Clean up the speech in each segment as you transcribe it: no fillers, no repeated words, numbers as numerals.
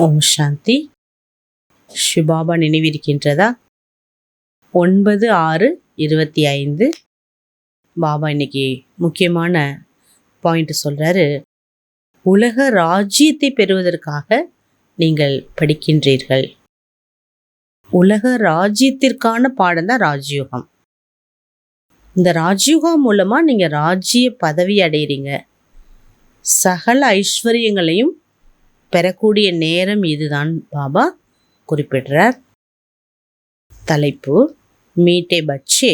ஓம் சாந்தி. சிவபாபா நினைவிருக்கின்றதா? 9/6/25. பாபா இன்னைக்கு முக்கியமான பாயிண்ட் சொல்றாரு. உலக ராஜ்யத்தை பெறுவதற்காக நீங்கள் படிக்கின்றீர்கள். உலக ராஜ்யத்திற்கான பாடம் தான் ராஜ்யோகம். இந்த ராஜ்யோகம் மூலமா நீங்க ராஜ்ய பதவி அடைகிறீங்க. சகல ஐஸ்வர்யங்களையும் பெறக்கூடிய நேரம் இதுதான் பாபா குறிப்பிடுறார். தலைப்பு மீட்டே பச்சே,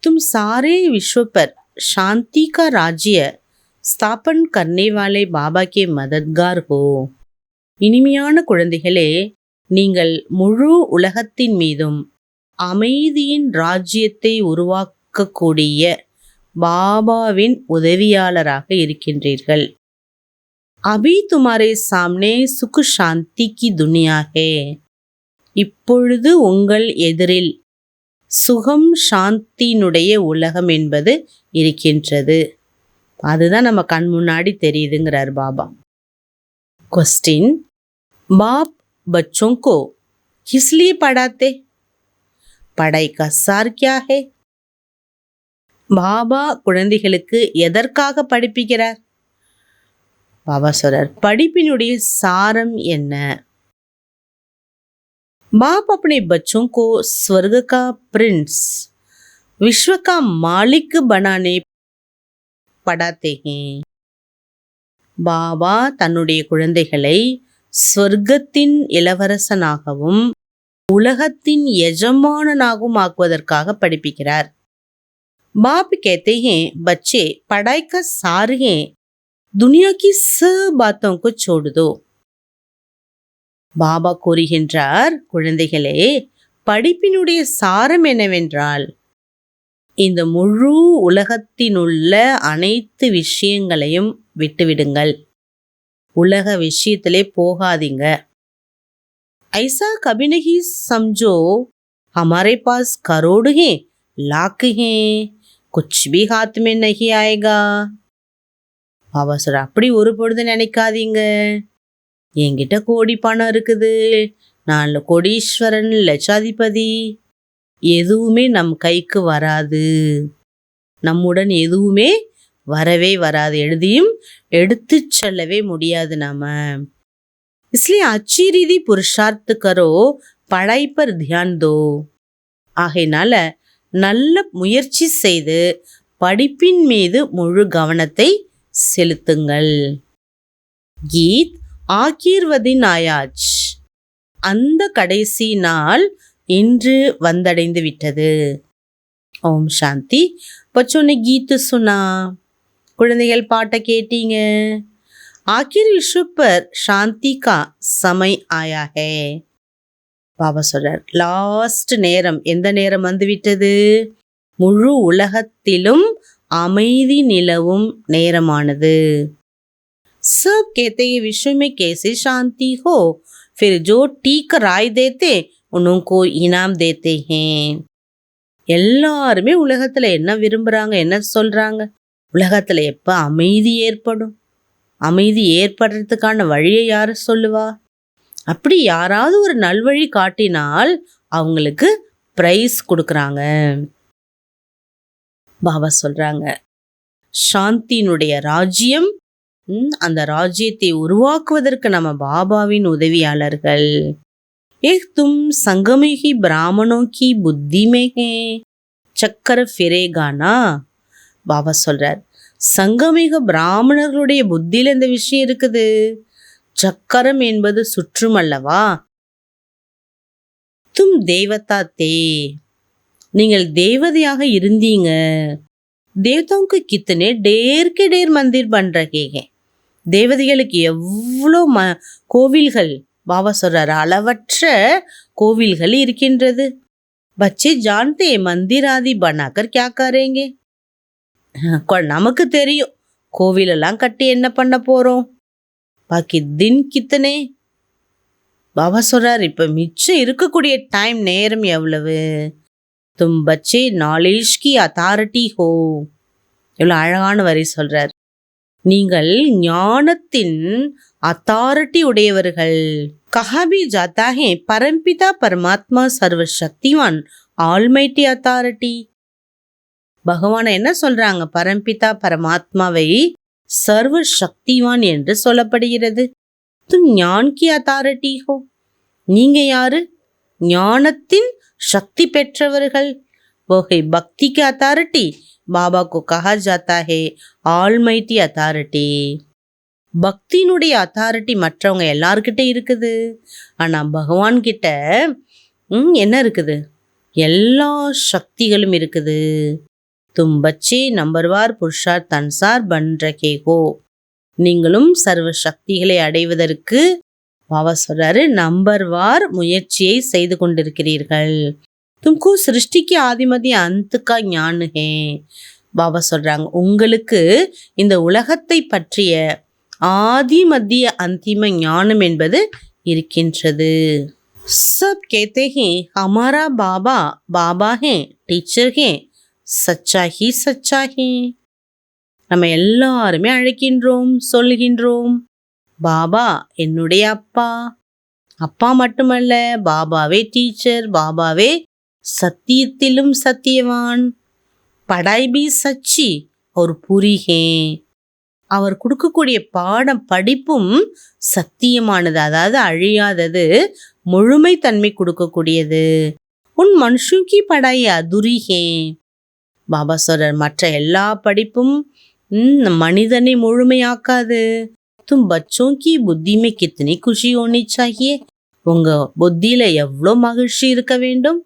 तुम सारे विश्व पर शांति का राज्य स्थापन करने वाले बाबा के मददगार हो. இனிமையான குழந்தைகளே, நீங்கள் முழு உலகத்தின் மீதும் அமைதியின் ராஜ்யத்தை உருவாக்கக்கூடிய பாபாவின் உதவியாளராக இருக்கின்றீர்கள். अभी तुम्हारे सामने सुख शांति की दुनिया है. இப்பொழுது உங்கள் எதிரில் சுகம் சாந்தியினுடைய உலகம் என்பது இருக்கின்றது. அதுதான் நம்ம கண் முன்னாடி தெரியுதுங்கிறார் பாபா. क्वेश्चन, बाप बच्चों को किस लिए पढ़ाते? पढ़ाई का सार क्या है? பாபா குழந்தைகளுக்கு எதற்காக படிப்பிக்கிறார்? பாபா சொல்றார், படிப்பினுடைய சாரம் என்ன? बाप अपने बच्चों को स्वर्ग का प्रिंस, विश्व का मालिक बनाने पढ़ाते हैं. பாபா தன்னுடைய குழந்தைகளை ஸ்வர்க்கத்தின் இளவரசனாகவும் உலகத்தின் எஜமானனாகவும் ஆக்குவதற்காக படிப்பிக்கிறார். बाप कहते हैं, बच्चे पढ़ाई का सार है, दुनिया की सब बातों को छोड़ दो. பாபா கூறுகின்றார், குழந்தைகளே, படிப்பினுடைய சாரம் என்னவென்றால் இந்த முழு உலகத்தினுள்ள அனைத்து விஷயங்களையும் விட்டுவிடுங்கள். உலக விஷயத்திலே போகாதீங்க. ऐसा कभी नहीं समझो हमारे पास करोड़ हैं, लाख हैं, कुछ भी हाथ में नहीं आएगा. பாபா சொல்ற, அப்படி ஒரு பொழுது நினைக்காதீங்க. என்கிட்ட கோடி பணம் இருக்குது, நான் கோடீஸ்வரன், லட்சாதிபதி, எதுவுமே நம் கைக்கு வராது, நம்முடன் எதுவுமே வரவே வராது, எழுதியும் எடுத்து செல்லவே முடியாது நாம. इसलिए अच्छी रीति पुरुषार्थ करो, पढ़ाई पर ध्यान दो. ஆகையினால நல்ல முயற்சி செய்து படிப்பின் மீது முழு கவனத்தை செலுத்துங்கள். கீத் ஆகீர்வதின் ஆயாஜ், அந்த கடைசி நாள் இன்று வந்தடைந்து விட்டது. ஓம் சாந்தி. பச்சோனே கீத்து சுனா, குழந்தைகள் பாட்டை கேட்டீங்க. ஆகிர் விஸ்வ பர் சாந்தி கா சமய் ஆயா ஹே. பாபா சொல்றார், லாஸ்ட் நேரம், எந்த நேரம் வந்துவிட்டது? முழு உலகத்திலும் அமைதி நிலவும் நேரமானது. सब कहते हैं विश्व में कैसे शांति हो, फिर जो ठीक राय देते उनको इनाम देते हैं. எல்லாருமே உலகத்துல என்ன விரும்புறாங்க, என்ன சொல்றாங்க? உலகத்துல எப்ப அமைதி ஏற்படும்? அமைதி ஏற்படுறதுக்கான வழியை யாரு சொல்லுவா? அப்படி யாராவது ஒரு நல்வழி காட்டினால் அவங்களுக்கு பிரைஸ் கொடுக்கறாங்க. பாபா சொல்றாங்க, சாந்தியினுடைய ராஜ்யம், அந்த ராஜ்யத்தை உருவாக்குவதற்கு நம்ம பாபாவின் உதவியாளர்கள். एक तुम संगमयुगी ब्राह्मणों की बुद्धि में है, चक्कर फिरेगा ना. பாபா சொல்றார், சங்கமிக பிராமணர்களுடைய புத்தியில இந்த விஷயம் இருக்குது. சக்கரம் என்பது சுற்றும் அல்லவா. தும் தேவதா தே, நீங்கள் தேவதையாக இருந்தீங்க. தேவதாவுக்கு கித்தனே டேர் கே டேர் மந்திர் பன் ரஹே ஹே. தேவதைகளுக்கு எவ்வளோ கோவில்கள், பாபா சொல்றாரு, அளவற்ற கோவில்கள் இருக்கின்றது. பச்சே ஜான்தே மந்திர் ஆதி பனாக்கர் கியா கரேங்கே. நமக்கு தெரியும் கோவிலெல்லாம் கட்டி என்ன பண்ண போறோம். பாக்கி தின் கித்தனே. பாபா சொல்றாரு, இப்ப மிச்சம் இருக்கக்கூடிய டைம், நேரம் எவ்வளவு? தும் பச்சே நாலேஜ் கி அத்தாரிட்டி ஹோ. எவ்வளவு அழகான வரி சொல்றார். நீங்கள் ஞானத்தின் அத்தாரிட்டி உடையவர்கள். கஹா பி ஜாத்தா ஹே பரம்பிதா பரமாத்மா சர்வ சக்திவான் ஆல்மைட்டி அத்தாரிட்டி. பகவான் என்ன சொல்றாங்க? பரம்பிதா பரமாத்மாவை சர்வ சக்திவான் என்று சொல்லப்படுகிறது. தும் ஞான் கி அத்தாரிட்டி ஹோ, நீங்க யாரு? ஞானத்தின் சக்தி பெற்றவர்கள். ஓகே, பக்தி கி அத்தாரிட்டி பாபா को कहा जाता है ஆல்மைட்டி அத்தாரிட்டி. பக்தியினுடைய அத்தாரிட்டி மற்றவங்க எல்லார்கிட்ட இருக்குது. ஆனா பகவான் கிட்ட என்ன இருக்குது? எல்லா சக்திகளும் இருக்குது. தும் பச்சே நம்பர்வார் புருஷார்த் அன்சார் பன் ரகே ஹோ, நீங்களும் சர்வ சக்திகளை அடைவதற்கு பாபா சொல்றாரு நம்பர்வார் முயற்சியை செய்து கொண்டிருக்கிறீர்கள். தும்கு சிருஷ்டிக்கு ஆதிமதி அந்துக்கா ஞான் ஹே, பாபா சொல்றாங்க உங்களுக்கு இந்த உலகத்தை பற்றிய ஆதி மத்திய அந்திம ஞானம் என்பது இருக்கின்றது. சப் கேத்தே ஹே ஹமாரா பாபா பாபா ஹே டீச்சர் ஹே சச்சா ஹி சச்சா ஹே. நம்ம எல்லாருமே அழைக்கின்றோம், சொல்லுகின்றோம், பாபா என்னுடைய அப்பா. அப்பா மட்டுமல்ல, பாபாவே டீச்சர், பாபாவே சத்தியத்திலும் சத்தியவான். படாய் பி சச்சி ஒரு புரிகே, அவர் கொடுக்கக்கூடிய பாடம் படிப்பும் சத்தியமானது, அதாவது அழியாதது, முழுமை தன்மை கொடுக்கக்கூடியது. உன் மனுஷுக்கி படாய் அதுரிகே, பாபா சொல்றார் மற்ற எல்லா படிப்பும் மனிதனை முழுமையாக்காது. தும் பச்சோं की बुद्धि में कितनी खुशी होनी चाहिए, உங்க புத்தியில எவ்வளோ மகிழ்ச்சி இருக்க வேண்டும்,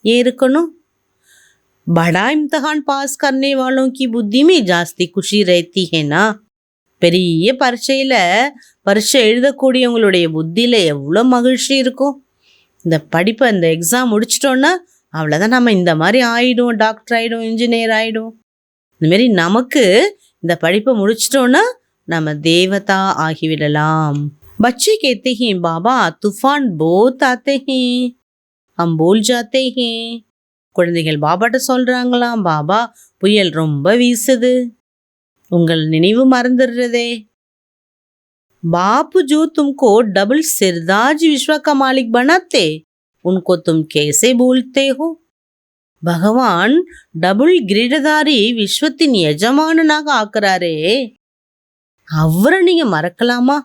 ஏன் இருக்கணும்? बड़ा इम्तिहान पास करने वालों की बुद्धि में जास्ती खुशी रहती है ना. பெரிய பரீட்சை எழுதக்கூடியவங்களுடைய புத்தியில எவ்வளோ மகிழ்ச்சி இருக்கும். இந்த படிப்பை இந்த எக்ஸாம் முடிச்சிட்டோன்னா அவ்வளோதான், நம்ம இந்த மாதிரி ஆயிடும், டாக்டர் ஆயிடும், இன்ஜினியர் ஆயிடும். இந்தமாரி நமக்கு இந்த படிப்பை முடிச்சிட்டோன்னா நம்ம தேவதா ஆகிவிடலாம். बच्चे कहते हैं बाबा तूफान बहुत आते हैं हम बोल जाते हैं. குழந்தைகள் பாபாட்ட சொல்றாங்களாம், பாபா புயல் ரொம்ப வீசுது, உங்கள் நினைவு மறந்துடுறதே. बाप जो तुमको डबल सिरदाज विश्व का मालिक बनाते उनको तुम कैसे भूलते हो. பகவான் டபுள் கிரீடதாரி விஸ்வத்தின் எஜமானனாக ஆக்குறாரே, அவரை நீங்க மறக்கலாமா?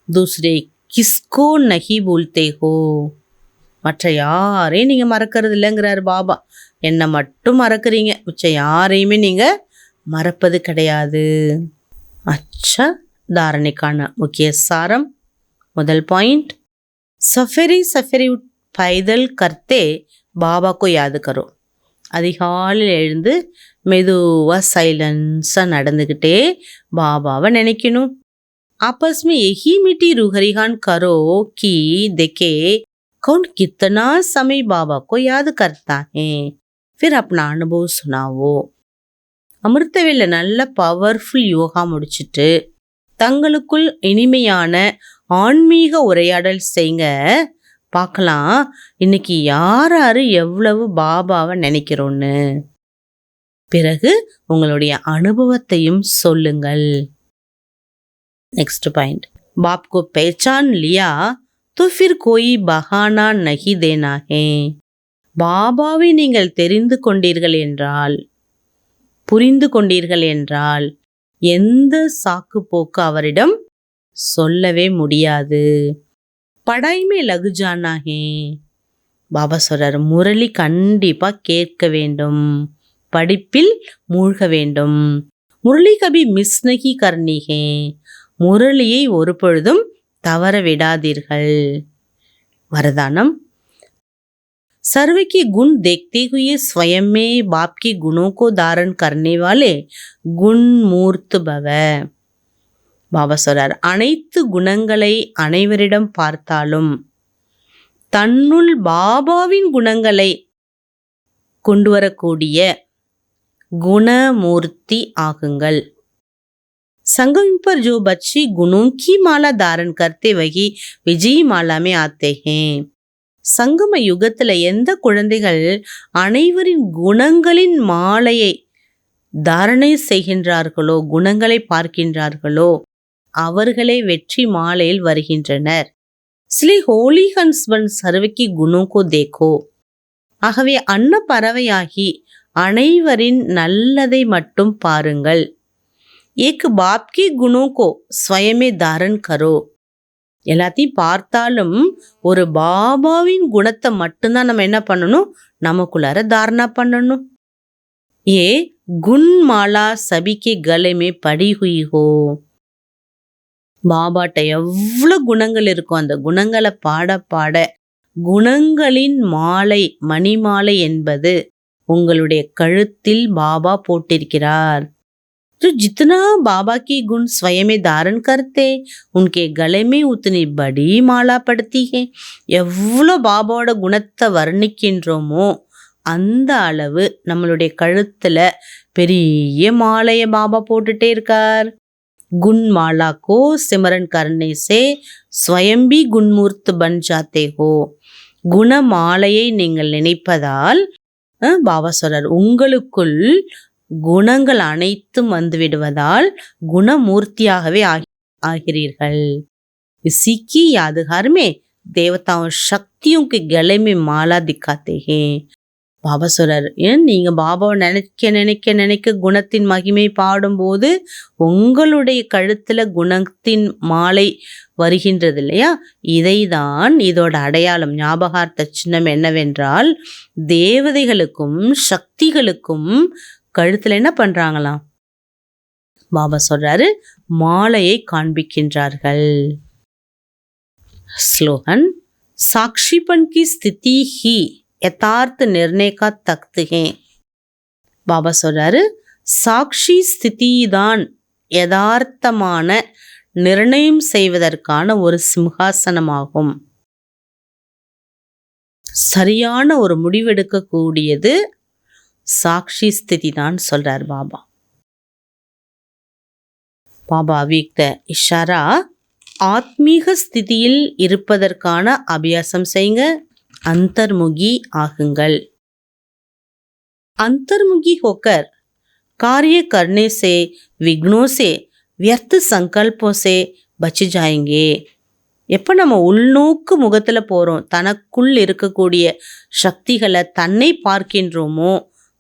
தூசரே கிஸ்கோ நஹி பூல்தே ஹோ, மற்ற யாரையும் நீங்க மறக்கிறது இல்லைங்கிறாரு பாபா. என்னை மட்டும் மறக்கிறீங்க, மிச்ச யாரையுமே நீங்க மறப்பது கிடையாது. அச்சா, தாரணைக்கான முக்கிய சாரம். முதல் பாயிண்ட், சஃபரி சஃபரி பைதல் கர்த்தே பாபா கோ யாது கரோ. அதிகாலையில் எழுந்து மெதுவாக சைலன்ஸாக நடந்துக்கிட்டே பாபாவை நினைக்கணும். आपस में यही मीठी रूहरिहान करो कि देखे कौन कितना समय बाबा को याद करता है, फिर अपना अनुभव सुनाओ. அமிர்தவேல நல்ல பவர்ஃபுல் யோகா முடிச்சுட்டு தங்களுக்குள் இனிமையான ஆன்மீக உரையாடல் செய்யுங்க. பார்க்கலாம் இன்னைக்கு யார் யார் எவ்வளவு பாபாவை நினைக்கிறோன்னு. பிறகு உங்களுடைய அனுபவத்தையும் சொல்லுங்கள். नेक्स्ट पॉइंट, बाप को पहचान लिया तो फिर कोई बहाना नहीं देना है. பாபாவை நீங்கள் தெரிந்து கொண்டீர்கள் என்றால், புரிந்து கொண்டீர்கள் என்றால் எந்த சாக்கு போக்கு அவரிடம் சொல்லவே முடியாது. படாய்மே லகு ஜானா ஹே, பாபா சொல்றாரு முரளி கண்டிப்பா கேட்க வேண்டும், படிப்பில் மூழ்க வேண்டும். முரளி கபி மிஸ் நகி கர்னி ஹே, முரளியை ஒரு பொழுதும் தவற விடாதீர்கள். वरदानम, सर्व के गुण देखते हुए स्वयं में बाप के गुणों को धारण करने वाले गुण मूर्त भव. பாபா சொல்றார் அனைத்து குணங்களை அனைவரிடம் பார்த்தாலும் தன்னுள் பாபாவின் குணங்களை கொண்டு வரக்கூடிய குணமூர்த்தி ஆகுங்கள். संगम पर जो बच्चे गुणों की माला धारण करते वही विजयी माला में आते हैं. சங்கம யுகத்துல எந்த குழந்தைகள் அனைவரின் குணங்களின் மாலையை தாரணை செய்கின்றார்களோ, குணங்களை பார்க்கின்றார்களோ, அவர்களே வெற்றி மாலையில் வருகின்றனர். इसलिए होली हंसबन सर्व की गुणों को देखो. ஆகவே அன்ன பறவையாகி அனைவரின் நல்லதை மட்டும் பாருங்கள். एक बाप के गुणों को स्वयं में धारण करो. எல்லாத்தையும் பார்த்தாலும் ஒரு பாபாவின் குணத்தை மட்டும்தான் நம்ம என்ன பண்ணணும், நமக்குள்ளார தாரணா பண்ணணும். ஏ குண் மாலா சபிக்கு கலை மே படி ஹுய் ஹோ. பாபாட்ட எவ்வளோ குணங்கள் இருக்கும், அந்த குணங்களை பாட பாட குணங்களின் மாலை மணிமாலை என்பது உங்களுடைய கழுத்தில் பாபா போட்டிருக்கிறார். जो जितना बाबा की गुण स्वयं में धारण करते उनके गले में उतनी बड़ी माला पड़ती है. எவ்வளோ பாபாவோட குணத்தை வர்ணிக்கின்றோமோ அந்த அளவு நம்மளுடைய கழுத்துல பெரிய மாலையை பாபா போட்டுட்டே இருக்கார். गुण माला को सिमरन करने से स्वयं भी गुणमूर्त बन जाते हो. குண மாலையை நீங்கள் நினைப்பதால் பாபா சொல்றார், உங்களுக்குள் குணங்கள் அனைத்தும் வந்து விடுவதால் குணமூர்த்தியாகவே ஆகிறீர்கள். इसी की यादगार में देवताओं शक्तियों के गले में माला दिखाते हैं. பாபா சொல்றார், ஏன் நீங்க பாபாவை நினைக்க நினைக்க நினைக்க குணத்தின் மகிமை பாடும்போது உங்களுடைய கழுத்துல குணத்தின் மாலை வருகின்றது இல்லையா, இதைதான் இதோட அடையாளம். ஞாபகார்த்த சின்னம் என்னவென்றால், தேவதைகளுக்கும் சக்திகளுக்கும் கழுத்துல என்ன பண்றாங்களாம், பாபா சொல்றாரு, மாலையை காண்பிக்கின்றார்கள். ஸ்லோகன் சாட்சிपन की स्थिति ही यथार्थ निर्णय का तख्त है. பாபா சொல்றாரு, சாட்சி ஸ்திதி தான் யதார்த்தமான நிர்ணயம் செய்வதற்கான ஒரு சிம்ஹாசனமாகும். சரியான ஒரு முடிவெடுக்க கூடியது சாட்சி ஸ்திதி தான் சொல்றார் பாபா. பாபா அவ்வியக்த இஷாரா, ஆத்மீக ஸ்திதியில் இருப்பதற்கான அபியாசம் செய்யுங்க, अंतर्मुखी आகுங்கள். अंतर्मुखी होकर कार्य करने से विघ्नों से व्यर्थ संकल्पों से बच जाएंगे. எப்போ நம்ம உள்நோக்கு முகத்தில் போகிறோம், தனக்குள் இருக்கக்கூடிய சக்திகளை தன்னை பார்க்கின்றோமோ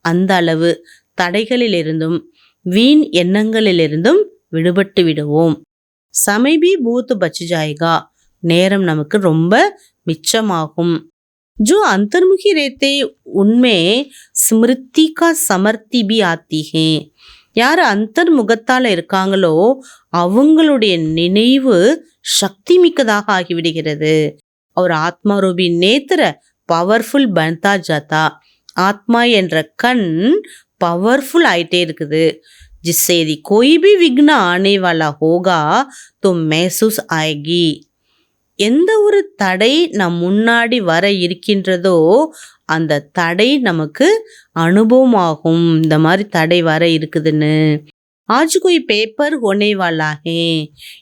அந்த அளவு தடைகளிலிருந்தும் வீண் எண்ணங்களிலிருந்தும் விடுபட்டு விடுவோம். சமைபி பூத் பச்சு ஜாயகா, நேரம் நமக்கு ரொம்ப மிச்சமாகும். जो अंतर्मुखी रहते उनमें स्मृति का समर्थी भी आती है. யார் அந்தர்முகத்தால் இருக்காங்களோ அவங்களுடைய நினைவு சக்தி மிக்கதாக ஆகிவிடுகிறது. और आत्मा रूपी नेत्र पावरफुल बनता जाता. ஆத்மா என்ற கண் பவர்ஃபுல் ஆயிட்டே இருக்குது. जिससे यदि कोई भी विघ्न आने वाला होगा तो महसूस आएगी. எந்த ஒரு தடை நம் முன்னாடி வர இருக்கின்றதோ அந்த தடை நமக்கு அனுபவமாகும். இந்த மாதிரி தடை வர இருக்குதுன்னு. आज कोई पेपर होने वाला है,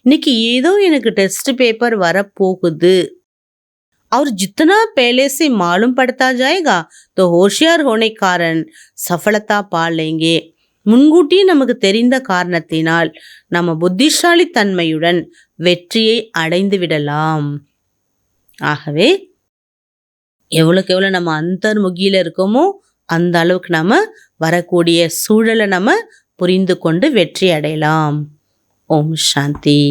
இன்னைக்கு ஏதோ எனக்கு டெஸ்ட் பேப்பர் வரப்போகுது. और जितना पहले से मालूम पड़ता जाएगा तो होशियार होने कारण सफलता पा लेंगे. முன்கூட்டியே நமக்கு தெரிந்த காரணத்தினால் நம்ம புத்திசாலி தன்மையுடன் வெற்றியை அடைந்து விடலாம். ஆகவே எவ்வளோக்கு எவ்வளோ நம்ம அந்தர்முகியில் இருக்கோமோ அந்த அளவுக்கு நம்ம வரக்கூடிய சூழலை நம்ம புரிந்து கொண்டு வெற்றி அடையலாம். ஓம் சாந்தி.